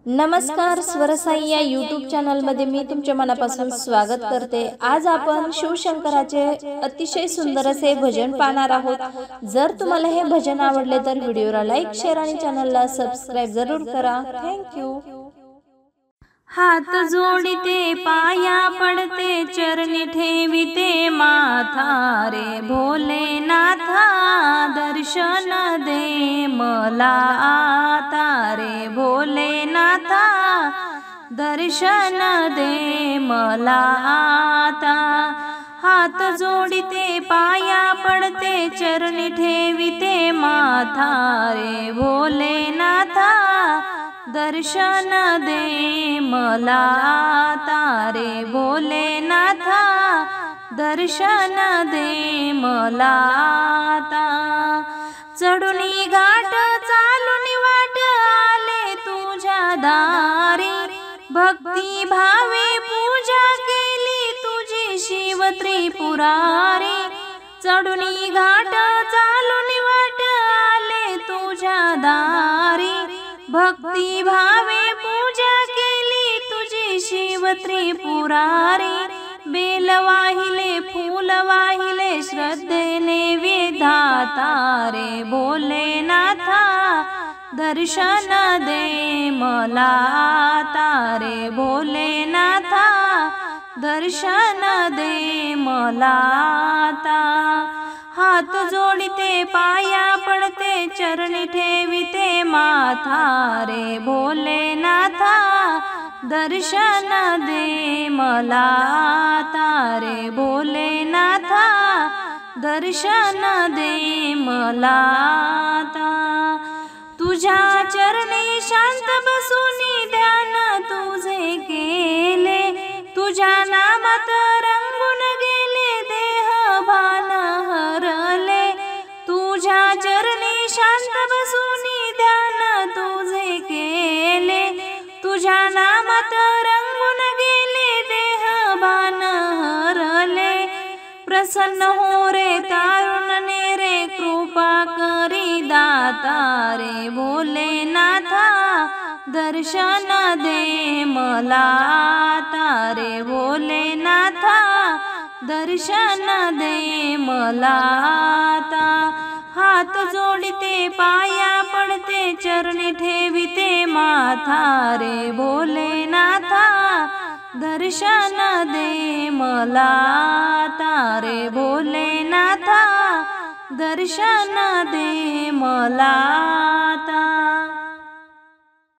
नमस्कार, स्वरसाई या YouTube channel मध्ये मी तुमच्या मनापासून स्वागत करते। आज आपण शिवशंकराचे अतिशय सुंदर असे भजन पाहणार आहोत। जर तुम्हाला हे भजन आवडले तर व्हिडिओला लाईक, शेअर आणि चॅनलला सबस्क्राइब जरूर करा। Thank you. हात जोडिते पाया पडते चरणी ठेविते माथा रे भोलेनाथा दर्शन दे मला आता रे भोलेनाथा दर्शन दे मला आता। हात जोडिते पाया पडते चरणी ठेविते माथा रे भोलेनाथा दर्शन दे मला आता रे भोलेनाथा दर्शन दे मला आता। चढुनी घाट चालुनी वाट आले तुझ्या दारी भक्ती भावे पूजा केली तुझी शिव त्रिपुरारी। चढुनी घाट चालुनी वाट आले तुझ्या दारी भक्ती भावे पूजा केली तुझी शिव त्रिपुरारी। बेल वाहिले फूल वाहिले श्रद्धेने विधाता रे भोलेनाथा दर्शन दे मला आता रे भोलेनाथा दर्शन दे मला आता। हात जोडिते पाया पडते चरणी ठेविते माथा रे भोलेनाथा दर्शन दे मला आता रे भोलेनाथा दर्शन दे मला आता। तुझ्या चरणी शांत बसूनी ध्यान तुझे केले तुझ्या नामात रंगून गेले देह भान हरले। तुझ्या चरणी शांत बसूनी ध्यान तुझे केले तुझ्या नामात रंगून गेले देह भान हरले। प्रसन्न हो रे कारुण्य रे कृपा करी दाता रे भोलेनाथा दर्शन दे मला आता रे भोलेनाथा दर्शन दे मला आता। हात जोडिते पाया पडते चरणी ठेविते माथा रे भोलेनाथा दर्शन दे मला आता रे भोलेनाथा दर्शन दे मला आता।